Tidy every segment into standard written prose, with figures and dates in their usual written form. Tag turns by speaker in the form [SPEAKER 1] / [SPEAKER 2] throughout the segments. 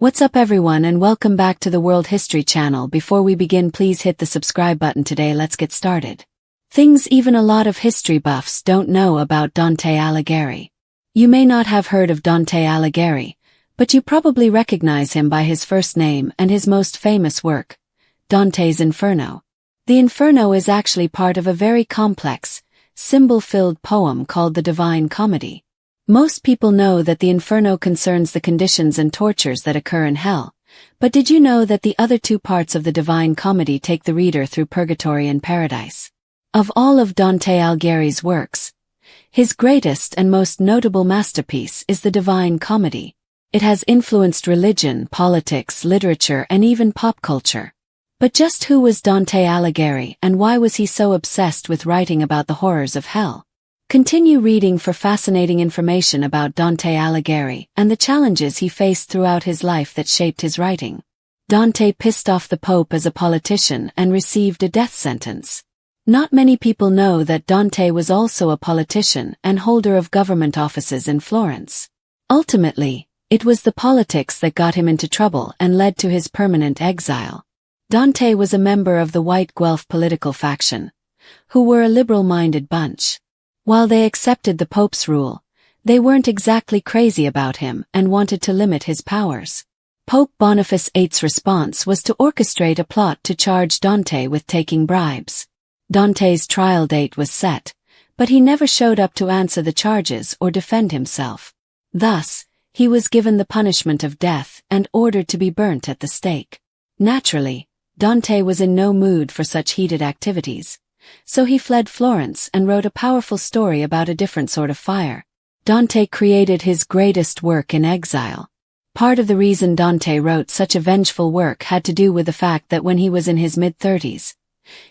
[SPEAKER 1] What's up everyone and welcome back to the World History Channel. Before we begin, please hit the subscribe button today. Let's get started. Things even a lot of history buffs don't know about Dante Alighieri. You may not have heard of Dante Alighieri, but you probably recognize him by his first name and his most famous work, Dante's Inferno. The Inferno is actually part of a very complex, symbol-filled poem called the Divine Comedy. Most people know that the Inferno concerns the conditions and tortures that occur in hell, but did you know that the other two parts of the Divine Comedy take the reader through purgatory and paradise? Of all of Dante Alighieri's works, his greatest and most notable masterpiece is the Divine Comedy. It has influenced religion, politics, literature, and even pop culture. But just who was Dante Alighieri and why was he so obsessed with writing about the horrors of hell? Continue reading for fascinating information about Dante Alighieri and the challenges he faced throughout his life that shaped his writing. Dante pissed off the Pope as a politician and received a death sentence. Not many people know that Dante was also a politician and holder of government offices in Florence. Ultimately, it was the politics that got him into trouble and led to his permanent exile. Dante was a member of the White Guelph political faction, who were a liberal-minded bunch. While they accepted the Pope's rule, they weren't exactly crazy about him and wanted to limit his powers. Pope Boniface VIII's response was to orchestrate a plot to charge Dante with taking bribes. Dante's trial date was set, but he never showed up to answer the charges or defend himself. Thus, he was given the punishment of death and ordered to be burnt at the stake. Naturally, Dante was in no mood for such heated activities. So he fled Florence and wrote a powerful story about a different sort of fire. Dante created his greatest work in exile. Part of the reason Dante wrote such a vengeful work had to do with the fact that when he was in his mid-30s,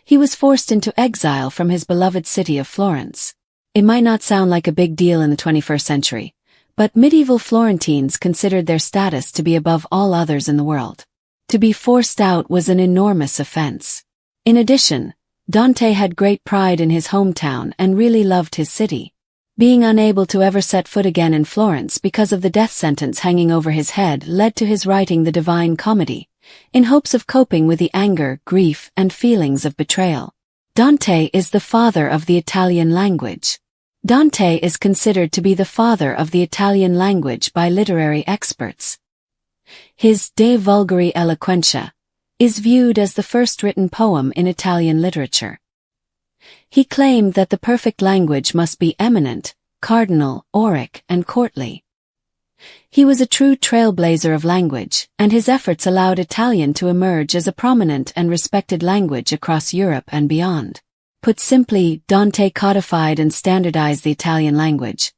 [SPEAKER 1] he was forced into exile from his beloved city of Florence. It might not sound like a big deal in the 21st century, but medieval Florentines considered their status to be above all others in the world. To be forced out was an enormous offense. In addition, Dante had great pride in his hometown and really loved his city. Being unable to ever set foot again in Florence because of the death sentence hanging over his head led to his writing the Divine Comedy, in hopes of coping with the anger, grief, and feelings of betrayal. Dante is the father of the Italian language. Dante is considered to be the father of the Italian language by literary experts. His De Vulgari Eloquentia is viewed as the first written poem in Italian literature. He claimed that the perfect language must be eminent, cardinal, auric, and courtly. He was a true trailblazer of language, and his efforts allowed Italian to emerge as a prominent and respected language across Europe and beyond. Put simply, Dante codified and standardized the Italian language,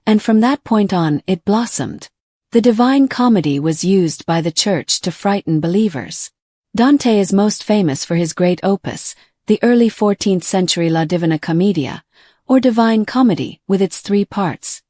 [SPEAKER 1] and from that point on it blossomed. The Divine Comedy was used by the Church to frighten believers. Dante is most famous for his great opus, the early 14th century La Divina Commedia, or Divine Comedy, with its three parts: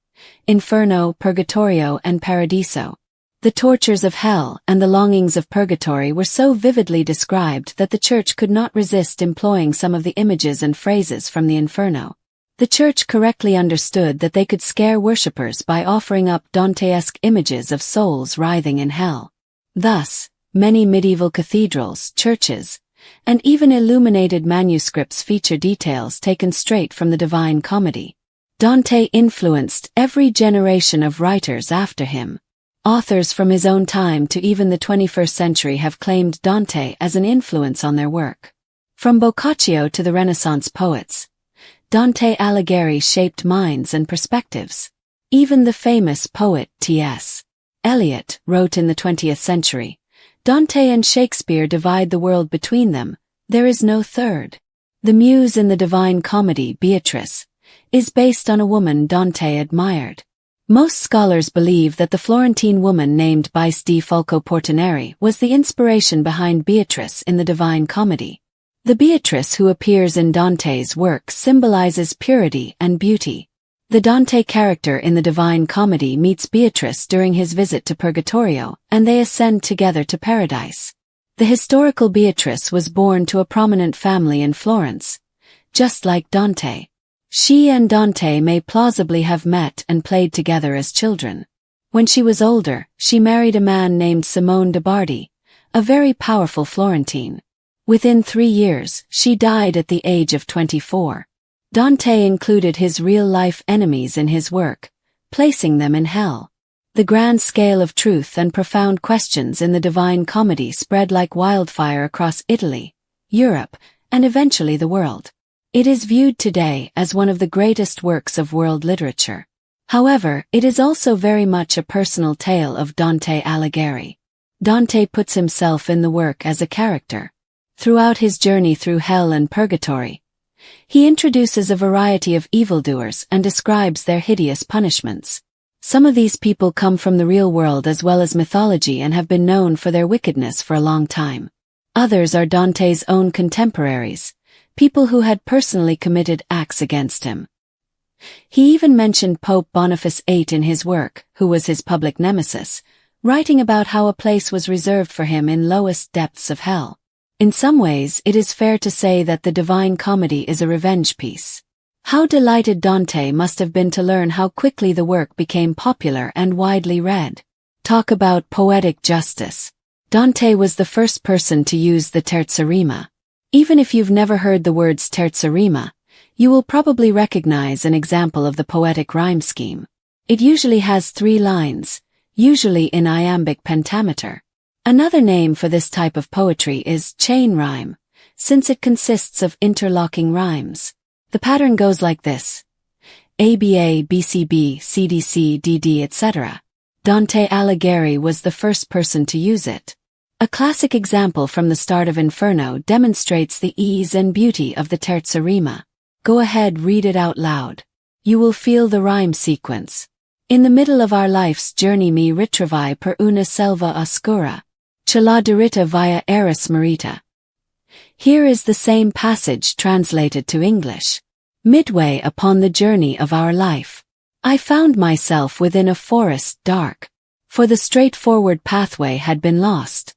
[SPEAKER 1] Inferno, Purgatorio, and Paradiso. The tortures of hell and the longings of purgatory were so vividly described that the Church could not resist employing some of the images and phrases from the Inferno. The Church correctly understood that they could scare worshippers by offering up Dantesque images of souls writhing in hell. Thus, many medieval cathedrals, churches, and even illuminated manuscripts feature details taken straight from the Divine Comedy. Dante influenced every generation of writers after him. Authors from his own time to even the 21st century have claimed Dante as an influence on their work. From Boccaccio to the Renaissance poets, Dante Alighieri shaped minds and perspectives. Even the famous poet T.S. Eliot wrote in the 20th century, "Dante and Shakespeare divide the world between them, there is no third." The muse in the Divine Comedy, Beatrice, is based on a woman Dante admired. Most scholars believe that the Florentine woman named Bice di Folco Portinari was the inspiration behind Beatrice in the Divine Comedy. The Beatrice who appears in Dante's work symbolizes purity and beauty. The Dante character in the Divine Comedy meets Beatrice during his visit to Purgatorio, and they ascend together to paradise. The historical Beatrice was born to a prominent family in Florence, just like Dante. She and Dante may plausibly have met and played together as children. When she was older, she married a man named Simone de Bardi, a very powerful Florentine. Within 3 years, she died at the age of 24. Dante included his real-life enemies in his work, placing them in hell. The grand scale of truth and profound questions in the Divine Comedy spread like wildfire across Italy, Europe, and eventually the world. It is viewed today as one of the greatest works of world literature. However, it is also very much a personal tale of Dante Alighieri. Dante puts himself in the work as a character. Throughout his journey through hell and purgatory, he introduces a variety of evildoers and describes their hideous punishments. Some of these people come from the real world as well as mythology and have been known for their wickedness for a long time. Others are Dante's own contemporaries, people who had personally committed acts against him. He even mentioned Pope Boniface VIII in his work, who was his public nemesis, writing about how a place was reserved for him in lowest depths of hell. In some ways, it is fair to say that the Divine Comedy is a revenge piece. How delighted Dante must have been to learn how quickly the work became popular and widely read. Talk about poetic justice. Dante was the first person to use the terza rima. Even if you've never heard the words terza rima, you will probably recognize an example of the poetic rhyme scheme. It usually has 3 lines, usually in iambic pentameter. Another name for this type of poetry is chain rhyme, since it consists of interlocking rhymes. The pattern goes like this: ABA, BCB, CDC, DD, etc. Dante Alighieri was the first person to use it. A classic example from the start of Inferno demonstrates the ease and beauty of the terza rima. Go ahead, read it out loud. You will feel the rhyme sequence. In the middle of our life's journey mi ritrovai per una selva oscura. Ce la diritta via eris merita. Here is the same passage translated to English. Midway upon the journey of our life, I found myself within a forest dark, for the straightforward pathway had been lost.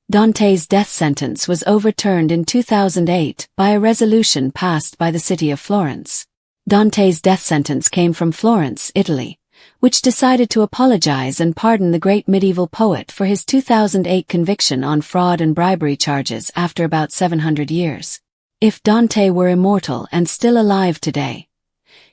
[SPEAKER 1] Dante's death sentence was overturned in 2008 by a resolution passed by the city of Florence. Dante's death sentence came from Florence, Italy, which decided to apologize and pardon the great medieval poet for his 2008 conviction on fraud and bribery charges after about 700 years. If Dante were immortal and still alive today,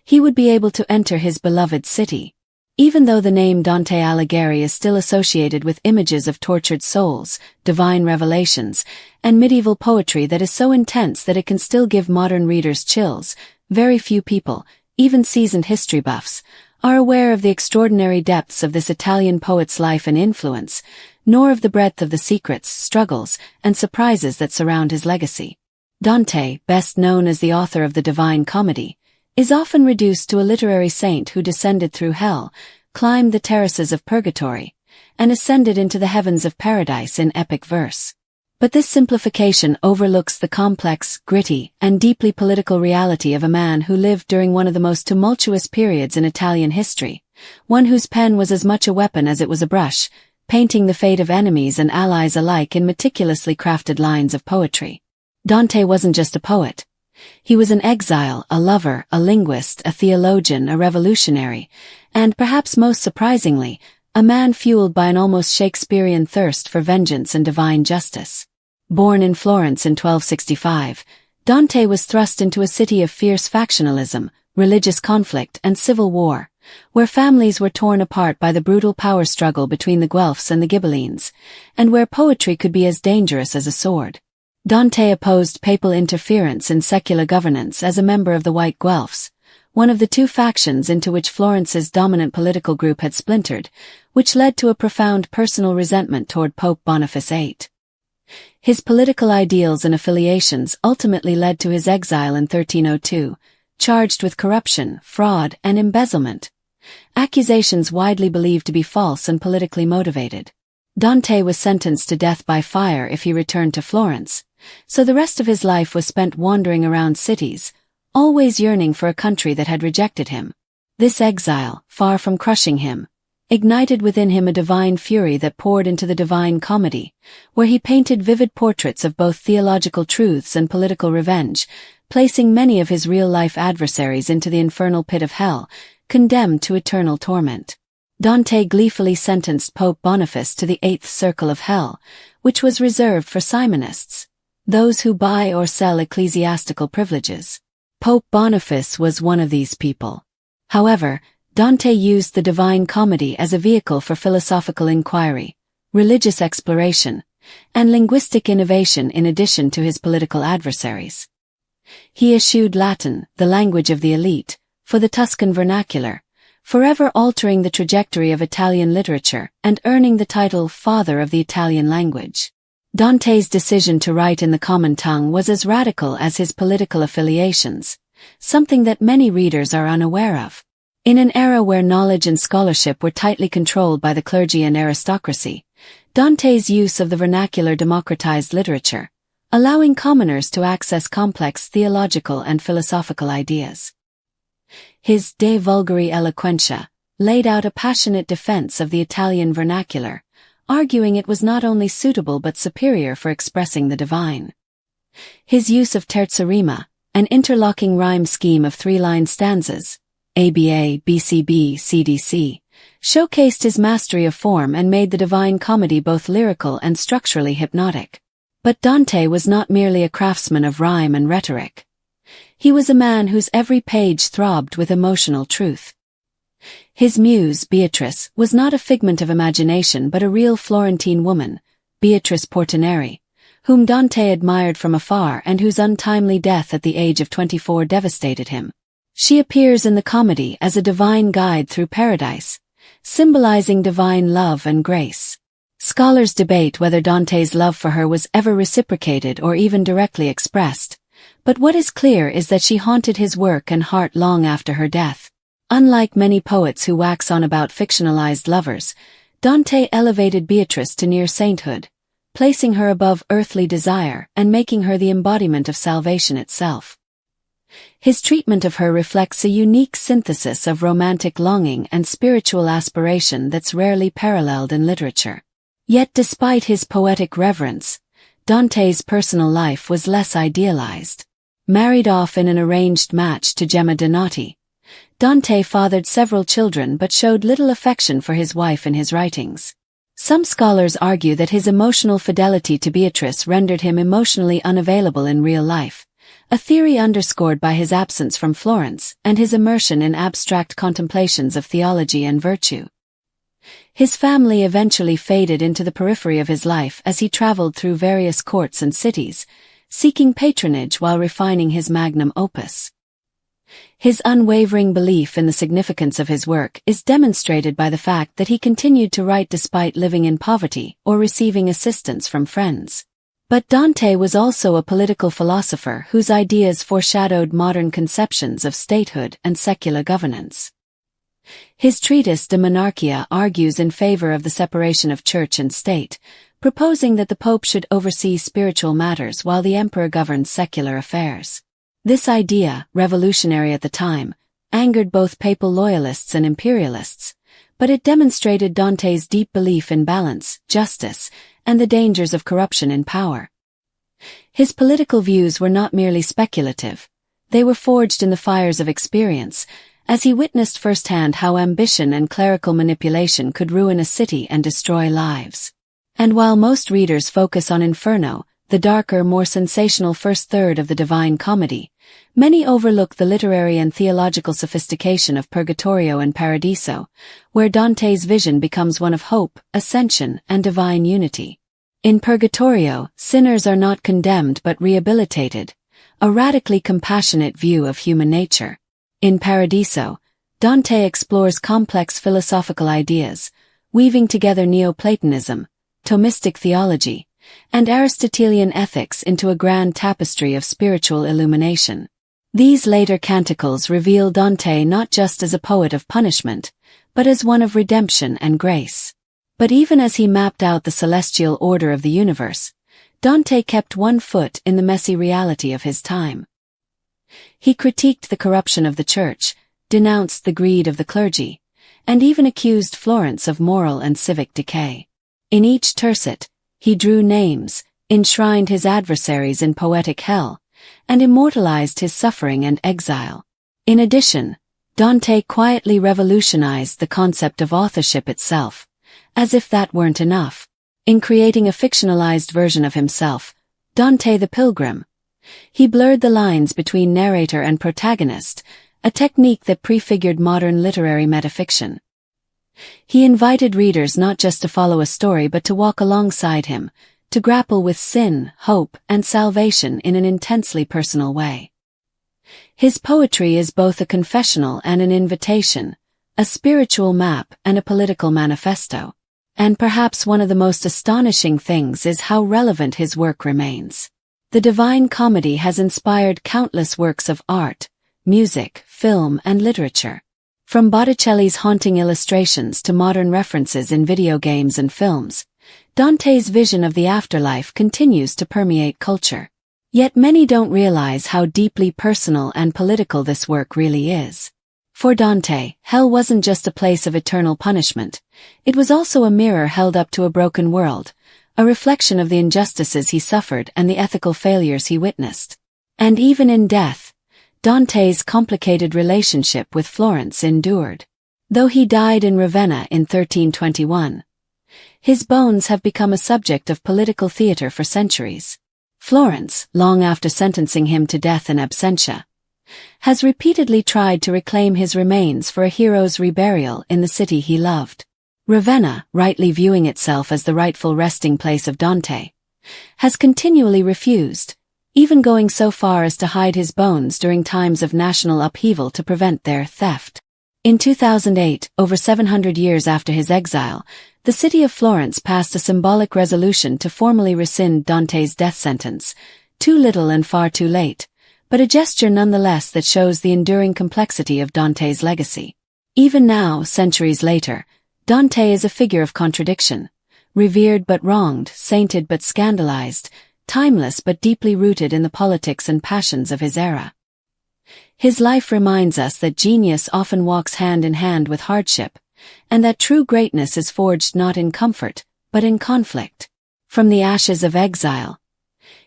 [SPEAKER 1] he would be able to enter his beloved city. Even though the name Dante Alighieri is still associated with images of tortured souls, divine revelations, and medieval poetry that is so intense that it can still give modern readers chills, very few people, even seasoned history buffs, are aware of the extraordinary depths of this Italian poet's life and influence, nor of the breadth of the secrets, struggles, and surprises that surround his legacy. Dante, best known as the author of the Divine Comedy, is often reduced to a literary saint who descended through hell, climbed the terraces of purgatory, and ascended into the heavens of paradise in epic verse. But this simplification overlooks the complex, gritty, and deeply political reality of a man who lived during one of the most tumultuous periods in Italian history, one whose pen was as much a weapon as it was a brush, painting the fate of enemies and allies alike in meticulously crafted lines of poetry. Dante wasn't just a poet. He was an exile, a lover, a linguist, a theologian, a revolutionary, and perhaps most surprisingly, a man fueled by an almost Shakespearean thirst for vengeance and divine justice. Born in Florence in 1265, Dante was thrust into a city of fierce factionalism, religious conflict, and civil war, where families were torn apart by the brutal power struggle between the Guelphs and the Ghibellines, and where poetry could be as dangerous as a sword. Dante opposed papal interference in secular governance as a member of the White Guelphs, one of the 2 factions into which Florence's dominant political group had splintered, which led to a profound personal resentment toward Pope Boniface VIII. His political ideals and affiliations ultimately led to his exile in 1302, charged with corruption, fraud, and embezzlement, accusations widely believed to be false and politically motivated. Dante was sentenced to death by fire if he returned to Florence, so the rest of his life was spent wandering around cities, always yearning for a country that had rejected him. This exile, far from crushing him, ignited within him a divine fury that poured into the Divine Comedy, where he painted vivid portraits of both theological truths and political revenge, placing many of his real-life adversaries into the infernal pit of hell, condemned to eternal torment. Dante gleefully sentenced Pope Boniface to the eighth circle of hell, which was reserved for simonists, those who buy or sell ecclesiastical privileges. Pope Boniface was one of these people. However, Dante used the Divine Comedy as a vehicle for philosophical inquiry, religious exploration, and linguistic innovation in addition to his political adversaries. He eschewed Latin, the language of the elite, for the Tuscan vernacular, forever altering the trajectory of Italian literature and earning the title Father of the Italian language. Dante's decision to write in the common tongue was as radical as his political affiliations, something that many readers are unaware of. In an era where knowledge and scholarship were tightly controlled by the clergy and aristocracy, Dante's use of the vernacular democratized literature, allowing commoners to access complex theological and philosophical ideas. His De Vulgari Eloquentia laid out a passionate defense of the Italian vernacular, arguing it was not only suitable but superior for expressing the divine. His use of terza rima, an interlocking rhyme scheme of three-line stanzas, ABA, BCB, CDC, showcased his mastery of form and made the Divine Comedy both lyrical and structurally hypnotic. But Dante was not merely a craftsman of rhyme and rhetoric. He was a man whose every page throbbed with emotional truth. His muse, Beatrice, was not a figment of imagination but a real Florentine woman, Beatrice Portinari, whom Dante admired from afar and whose untimely death at the age of 24 devastated him. She appears in the comedy as a divine guide through paradise, symbolizing divine love and grace. Scholars debate whether Dante's love for her was ever reciprocated or even directly expressed, but what is clear is that she haunted his work and heart long after her death. Unlike many poets who wax on about fictionalized lovers, Dante elevated Beatrice to near sainthood, placing her above earthly desire and making her the embodiment of salvation itself. His treatment of her reflects a unique synthesis of romantic longing and spiritual aspiration that's rarely paralleled in literature. Yet despite his poetic reverence, Dante's personal life was less idealized. Married off in an arranged match to Gemma Donati, Dante fathered several children but showed little affection for his wife in his writings. Some scholars argue that his emotional fidelity to Beatrice rendered him emotionally unavailable in real life, a theory underscored by his absence from Florence and his immersion in abstract contemplations of theology and virtue. His family eventually faded into the periphery of his life as he traveled through various courts and cities, seeking patronage while refining his magnum opus. His unwavering belief in the significance of his work is demonstrated by the fact that he continued to write despite living in poverty or receiving assistance from friends. But Dante was also a political philosopher whose ideas foreshadowed modern conceptions of statehood and secular governance. His treatise De Monarchia argues in favor of the separation of church and state, proposing that the Pope should oversee spiritual matters while the emperor governs secular affairs. This idea, revolutionary at the time, angered both papal loyalists and imperialists, but it demonstrated Dante's deep belief in balance, justice, and the dangers of corruption in power. His political views were not merely speculative, they were forged in the fires of experience, as he witnessed firsthand how ambition and clerical manipulation could ruin a city and destroy lives. And while most readers focus on Inferno, the darker, more sensational first third of the Divine Comedy, many overlook the literary and theological sophistication of Purgatorio and Paradiso, where Dante's vision becomes one of hope, ascension, and divine unity. In Purgatorio, sinners are not condemned but rehabilitated, a radically compassionate view of human nature. In Paradiso, Dante explores complex philosophical ideas, weaving together Neoplatonism, Thomistic theology, and Aristotelian ethics into a grand tapestry of spiritual illumination. These later canticles reveal Dante not just as a poet of punishment, but as one of redemption and grace. But even as he mapped out the celestial order of the universe, Dante kept one foot in the messy reality of his time. He critiqued the corruption of the church, denounced the greed of the clergy, and even accused Florence of moral and civic decay. In each tercet, he drew names, enshrined his adversaries in poetic hell, and immortalized his suffering and exile. In addition, Dante quietly revolutionized the concept of authorship itself, as if that weren't enough. In creating a fictionalized version of himself, Dante the Pilgrim, he blurred the lines between narrator and protagonist, a technique that prefigured modern literary metafiction. He invited readers not just to follow a story but to walk alongside him, to grapple with sin, hope, and salvation in an intensely personal way. His poetry is both a confessional and an invitation, a spiritual map and a political manifesto. And perhaps one of the most astonishing things is how relevant his work remains. The Divine Comedy has inspired countless works of art, music, film, and literature. From Botticelli's haunting illustrations to modern references in video games and films, Dante's vision of the afterlife continues to permeate culture. Yet many don't realize how deeply personal and political this work really is. For Dante, hell wasn't just a place of eternal punishment. It was also a mirror held up to a broken world, a reflection of the injustices he suffered and the ethical failures he witnessed. And even in death, Dante's complicated relationship with Florence endured. Though he died in Ravenna in 1321, his bones have become a subject of political theater for centuries. Florence, long after sentencing him to death in absentia, has repeatedly tried to reclaim his remains for a hero's reburial in the city he loved. Ravenna, rightly viewing itself as the rightful resting place of Dante, has continually refused, even going so far as to hide his bones during times of national upheaval to prevent their theft. In 2008, over 700 years after his exile, the city of Florence passed a symbolic resolution to formally rescind Dante's death sentence, too little and far too late, but a gesture nonetheless that shows the enduring complexity of Dante's legacy. Even now, centuries later, Dante is a figure of contradiction, revered but wronged, sainted but scandalized, timeless but deeply rooted in the politics and passions of his era. His life reminds us that genius often walks hand in hand with hardship, and that true greatness is forged not in comfort, but in conflict. From the ashes of exile,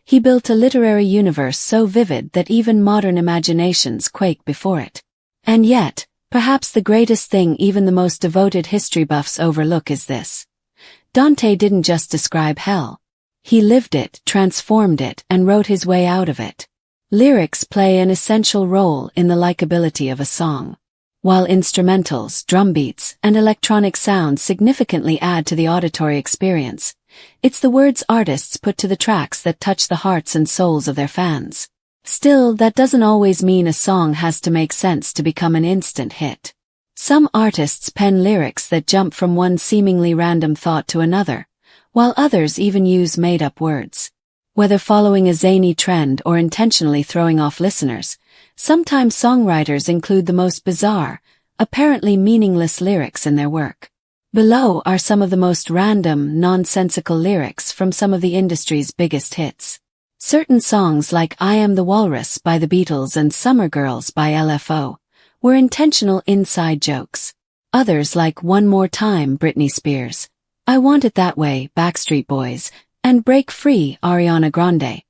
[SPEAKER 1] he built a literary universe so vivid that even modern imaginations quake before it. And yet, perhaps the greatest thing even the most devoted history buffs overlook is this. Dante didn't just describe hell. He lived it, transformed it, and wrote his way out of it. Lyrics play an essential role in the likability of a song. While instrumentals, drum beats, and electronic sounds significantly add to the auditory experience, it's the words artists put to the tracks that touch the hearts and souls of their fans. Still, that doesn't always mean a song has to make sense to become an instant hit. Some artists pen lyrics that jump from one seemingly random thought to another, while others even use made-up words. Whether following a zany trend or intentionally throwing off listeners, sometimes songwriters include the most bizarre, apparently meaningless lyrics in their work. Below are some of the most random, nonsensical lyrics from some of the industry's biggest hits. Certain songs like I Am the Walrus by the Beatles and Summer Girls by LFO were intentional inside jokes. Others like One More Time Britney Spears, I Want It That Way Backstreet Boys, and Break Free Ariana Grande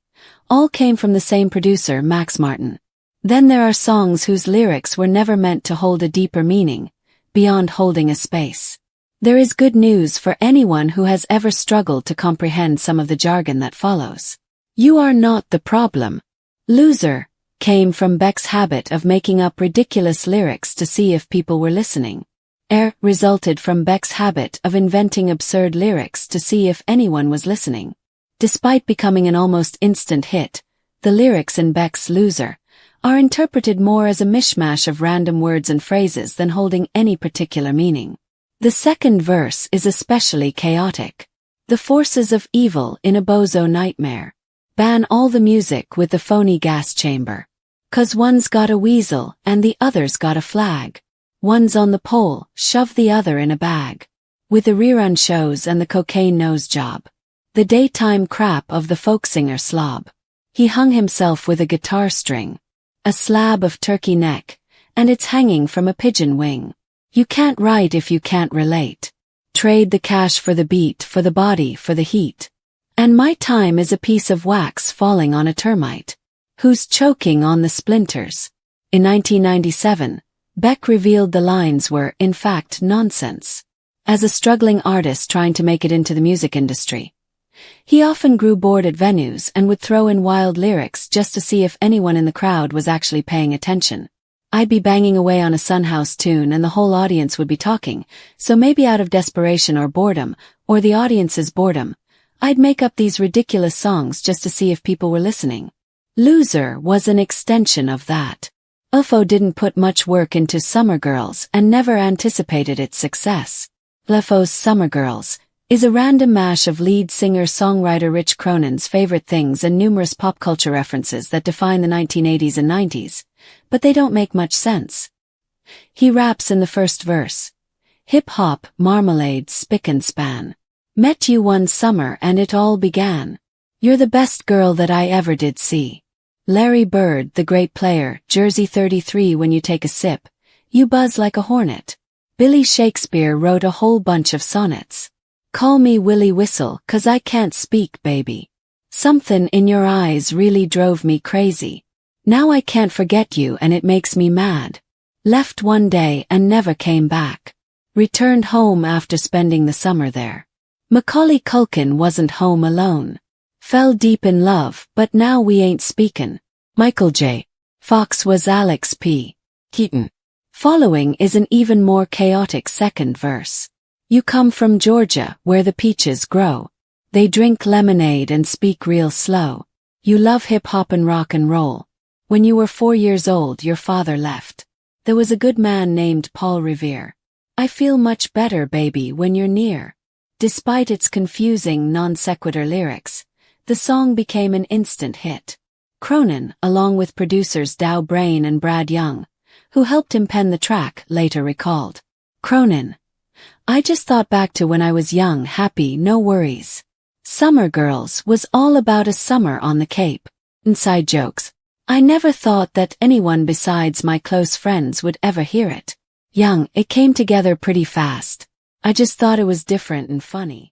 [SPEAKER 1] all came from the same producer Max Martin. Then there are songs whose lyrics were never meant to hold a deeper meaning, beyond holding a space. There is good news for anyone who has ever struggled to comprehend some of the jargon that follows. You are not the problem. Loser came from Beck's habit of making up ridiculous lyrics to see if people were listening. Resulted from Beck's habit of inventing absurd lyrics to see if anyone was listening. Despite becoming an almost instant hit, the lyrics in Beck's Loser are interpreted more as a mishmash of random words and phrases than holding any particular meaning. The second verse is especially chaotic. The forces of evil in a bozo nightmare. Ban all the music with the phony gas chamber. 'Cause one's got a weasel and the other's got a flag. One's on the pole, shove the other in a bag. With the rerun shows and the cocaine nose job. The daytime crap of the folk singer slob. He hung himself with a guitar string. A slab of turkey neck, and it's hanging from a pigeon wing. You can't write if you can't relate. Trade the cash for the beat, for the body, for the heat. And my time is a piece of wax falling on a termite. Who's choking on the splinters? In 1997, Beck revealed the lines were, in fact, nonsense. As a struggling artist trying to make it into the music industry, he often grew bored at venues and would throw in wild lyrics just to see if anyone in the crowd was actually paying attention. I'd be banging away on a Sunhouse tune and the whole audience would be talking, so maybe out of desperation or boredom, or the audience's boredom, I'd make up these ridiculous songs just to see if people were listening. Loser was an extension of that. UFO didn't put much work into Summer Girls and never anticipated its success. UFO's Summer Girls is a random mash of lead singer-songwriter Rich Cronin's favorite things and numerous pop culture references that define the 1980s and 90s, but they don't make much sense. He raps in the first verse. Hip-hop, marmalade, spick and span. Met you one summer and it all began. You're the best girl that I ever did see. Larry Bird, the great player, Jersey 33 when you take a sip. You buzz like a hornet. Billy Shakespeare wrote a whole bunch of sonnets. Call me Willie Whistle 'cause I can't speak, baby. Something in your eyes really drove me crazy. Now I can't forget you and it makes me mad. Left one day and never came back. Returned home after spending the summer there. Macaulay Culkin wasn't home alone. Fell deep in love, but now we ain't speakin'. Michael J. Fox was Alex P. Keaton. Following is an even more chaotic second verse. You come from Georgia, where the peaches grow. They drink lemonade and speak real slow. You love hip-hop and rock and roll. When you were 4 years old, your father left. There was a good man named Paul Revere. I feel much better, baby, when you're near. Despite its confusing non-sequitur lyrics, the song became an instant hit. Cronin, along with producers Dow Brain and Brad Young, who helped him pen the track, later recalled. Cronin. I just thought back to when I was young, happy, no worries. Summer Girls was all about a summer on the Cape. Inside jokes. I never thought that anyone besides my close friends would ever hear it. Young, it came together pretty fast. I just thought it was different and funny.